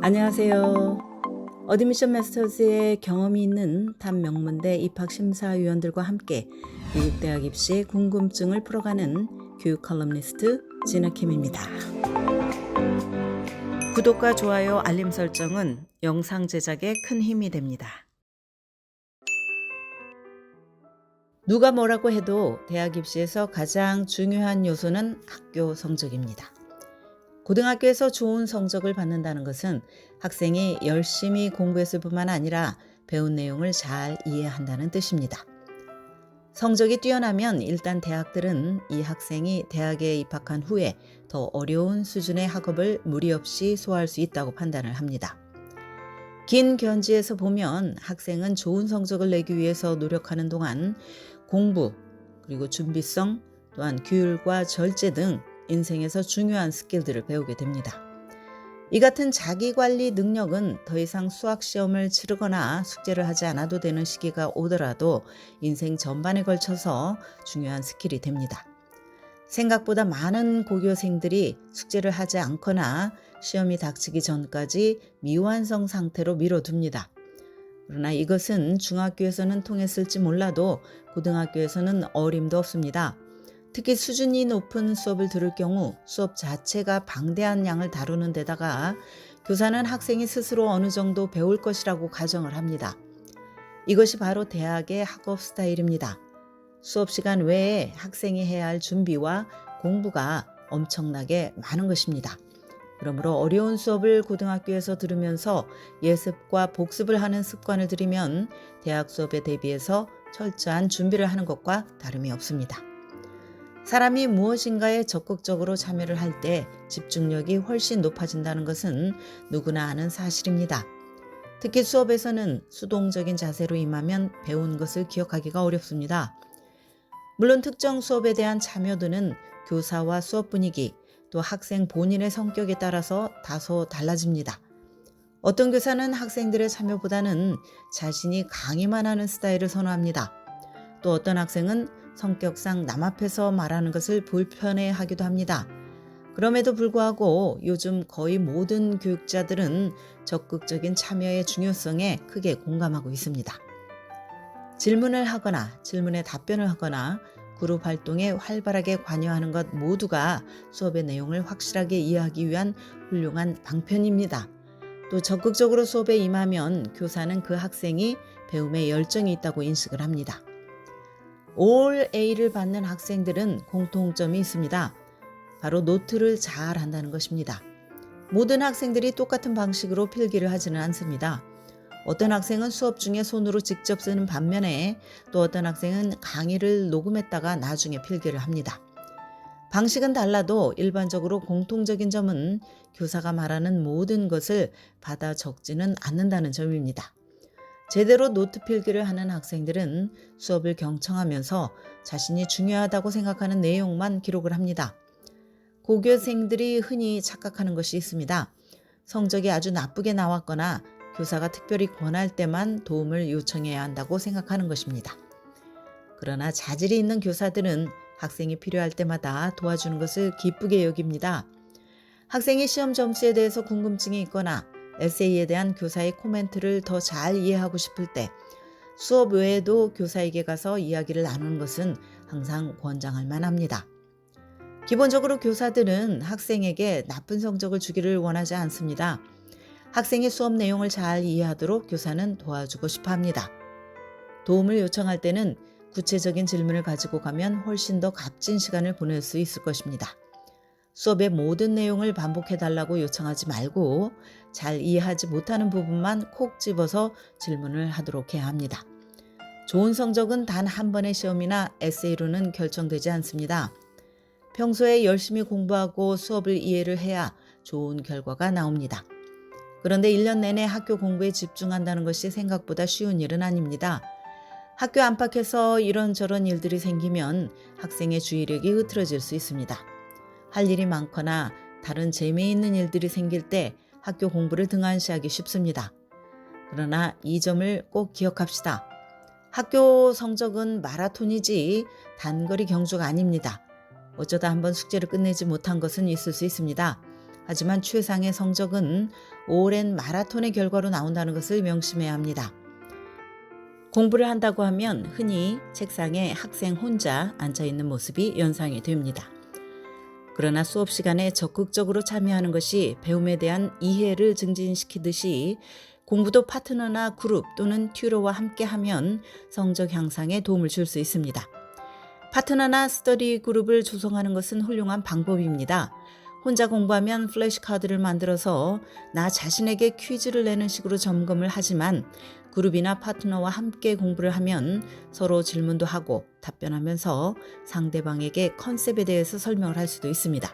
안녕하세요. 어드미션 마스터즈의 경험이 있는 탑 명문대 입학심사위원들과 함께 미국 대학 입시의 궁금증을 풀어가는 교육 컬럼니스트 진아킴입니다. 구독과 좋아요, 알림 설정은 영상 제작에 큰 힘이 됩니다. 누가 뭐라고 해도 대학 입시에서 가장 중요한 요소는 학교 성적입니다. 고등학교에서 좋은 성적을 받는다는 것은 학생이 열심히 공부했을 뿐만 아니라 배운 내용을 잘 이해한다는 뜻입니다. 성적이 뛰어나면 일단 대학들은 이 학생이 대학에 입학한 후에 더 어려운 수준의 학업을 무리 없이 소화할 수 있다고 판단을 합니다. 긴 견지에서 보면 학생은 좋은 성적을 내기 위해서 노력하는 동안 공부, 그리고 준비성, 또한 규율과 절제 등 인생에서 중요한 스킬들을 배우게 됩니다. 이 같은 자기관리 능력은 더 이상 수학시험을 치르거나 숙제를 하지 않아도 되는 시기가 오더라도 인생 전반에 걸쳐서 중요한 스킬이 됩니다. 생각보다 많은 고교생들이 숙제를 하지 않거나 시험이 닥치기 전까지 미완성 상태로 미뤄둡니다. 그러나 이것은 중학교에서는 통했을지 몰라도 고등학교에서는 어림도 없습니다. 특히 수준이 높은 수업을 들을 경우 수업 자체가 방대한 양을 다루는 데다가 교사는 학생이 스스로 어느 정도 배울 것이라고 가정을 합니다. 이것이 바로 대학의 학업 스타일입니다. 수업 시간 외에 학생이 해야 할 준비와 공부가 엄청나게 많은 것입니다. 그러므로 어려운 수업을 고등학교에서 들으면서 예습과 복습을 하는 습관을 들이면 대학 수업에 대비해서 철저한 준비를 하는 것과 다름이 없습니다. 사람이 무엇인가에 적극적으로 참여를 할 때 집중력이 훨씬 높아진다는 것은 누구나 아는 사실입니다. 특히 수업에서는 수동적인 자세로 임하면 배운 것을 기억하기가 어렵습니다. 물론 특정 수업에 대한 참여도는 교사와 수업 분위기, 또 학생 본인의 성격에 따라서 다소 달라집니다. 어떤 교사는 학생들의 참여보다는 자신이 강의만 하는 스타일을 선호합니다. 또 어떤 학생은 성격상 남 앞에서 말하는 것을 불편해하기도 합니다. 그럼에도 불구하고 요즘 거의 모든 교육자들은 적극적인 참여의 중요성에 크게 공감하고 있습니다. 질문을 하거나 질문에 답변을 하거나 그룹 활동에 활발하게 관여하는 것 모두가 수업의 내용을 확실하게 이해하기 위한 훌륭한 방편입니다. 또 적극적으로 수업에 임하면 교사는 그 학생이 배움에 열정이 있다고 인식을 합니다. 올 A를 받는 학생들은 공통점이 있습니다. 바로 노트를 잘 한다는 것입니다. 모든 학생들이 똑같은 방식으로 필기를 하지는 않습니다. 어떤 학생은 수업 중에 손으로 직접 쓰는 반면에 또 어떤 학생은 강의를 녹음했다가 나중에 필기를 합니다. 방식은 달라도 일반적으로 공통적인 점은 교사가 말하는 모든 것을 받아 적지는 않는다는 점입니다. 제대로 노트 필기를 하는 학생들은 수업을 경청하면서 자신이 중요하다고 생각하는 내용만 기록을 합니다. 고교생들이 흔히 착각하는 것이 있습니다. 성적이 아주 나쁘게 나왔거나 교사가 특별히 권할 때만 도움을 요청해야 한다고 생각하는 것입니다. 그러나 자질이 있는 교사들은 학생이 필요할 때마다 도와주는 것을 기쁘게 여깁니다. 학생이 시험 점수에 대해서 궁금증이 있거나 에세이에 대한 교사의 코멘트를 더 잘 이해하고 싶을 때 수업 외에도 교사에게 가서 이야기를 나누는 것은 항상 권장할 만합니다. 기본적으로 교사들은 학생에게 나쁜 성적을 주기를 원하지 않습니다. 학생이 수업 내용을 잘 이해하도록 교사는 도와주고 싶어 합니다. 도움을 요청할 때는 구체적인 질문을 가지고 가면 훨씬 더 값진 시간을 보낼 수 있을 것입니다. 수업의 모든 내용을 반복해달라고 요청하지 말고 잘 이해하지 못하는 부분만 콕 집어서 질문을 하도록 해야 합니다. 좋은 성적은 단 한 번의 시험이나 에세이로는 결정되지 않습니다. 평소에 열심히 공부하고 수업을 이해를 해야 좋은 결과가 나옵니다. 그런데 1년 내내 학교 공부에 집중한다는 것이 생각보다 쉬운 일은 아닙니다. 학교 안팎에서 이런저런 일들이 생기면 학생의 주의력이 흐트러질 수 있습니다. 할 일이 많거나 다른 재미있는 일들이 생길 때 학교 공부를 등한시하기 쉽습니다. 그러나 이 점을 꼭 기억합시다. 학교 성적은 마라톤이지 단거리 경주가 아닙니다. 어쩌다 한번 숙제를 끝내지 못한 것은 있을 수 있습니다. 하지만 최상의 성적은 오랜 마라톤의 결과로 나온다는 것을 명심해야 합니다. 공부를 한다고 하면 흔히 책상에 학생 혼자 앉아있는 모습이 연상이 됩니다. 그러나 수업 시간에 적극적으로 참여하는 것이 배움에 대한 이해를 증진시키듯이 공부도 파트너나 그룹 또는 튜러와 함께하면 성적 향상에 도움을 줄 수 있습니다. 파트너나 스터디 그룹을 조성하는 것은 훌륭한 방법입니다. 혼자 공부하면 플래시카드를 만들어서 나 자신에게 퀴즈를 내는 식으로 점검을 하지만 그룹이나 파트너와 함께 공부를 하면 서로 질문도 하고 답변하면서 상대방에게 컨셉에 대해서 설명을 할 수도 있습니다.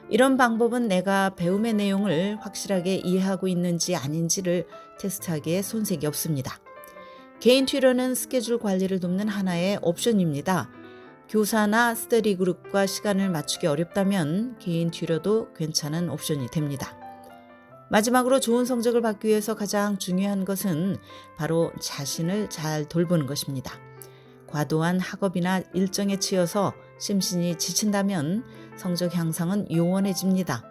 이런 방법은 내가 배움의 내용을 확실하게 이해하고 있는지 아닌지를 테스트하기에 손색이 없습니다. 개인 튜러는 스케줄 관리를 돕는 하나의 옵션입니다. 교사나 스터디 그룹과 시간을 맞추기 어렵다면 개인 튜러도 괜찮은 옵션이 됩니다. 마지막으로 좋은 성적을 받기 위해서 가장 중요한 것은 바로 자신을 잘 돌보는 것입니다. 과도한 학업이나 일정에 치여서 심신이 지친다면 성적 향상은 요원해집니다.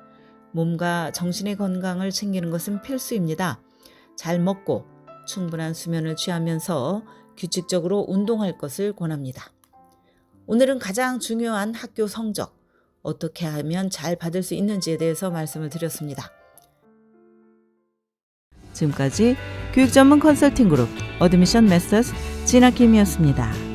몸과 정신의 건강을 챙기는 것은 필수입니다. 잘 먹고 충분한 수면을 취하면서 규칙적으로 운동할 것을 권합니다. 오늘은 가장 중요한 학교 성적, 어떻게 하면 잘 받을 수 있는지에 대해서 말씀을 드렸습니다. 지금까지 교육 전문 컨설팅 그룹 어드미션 메서스 진아킴이었습니다.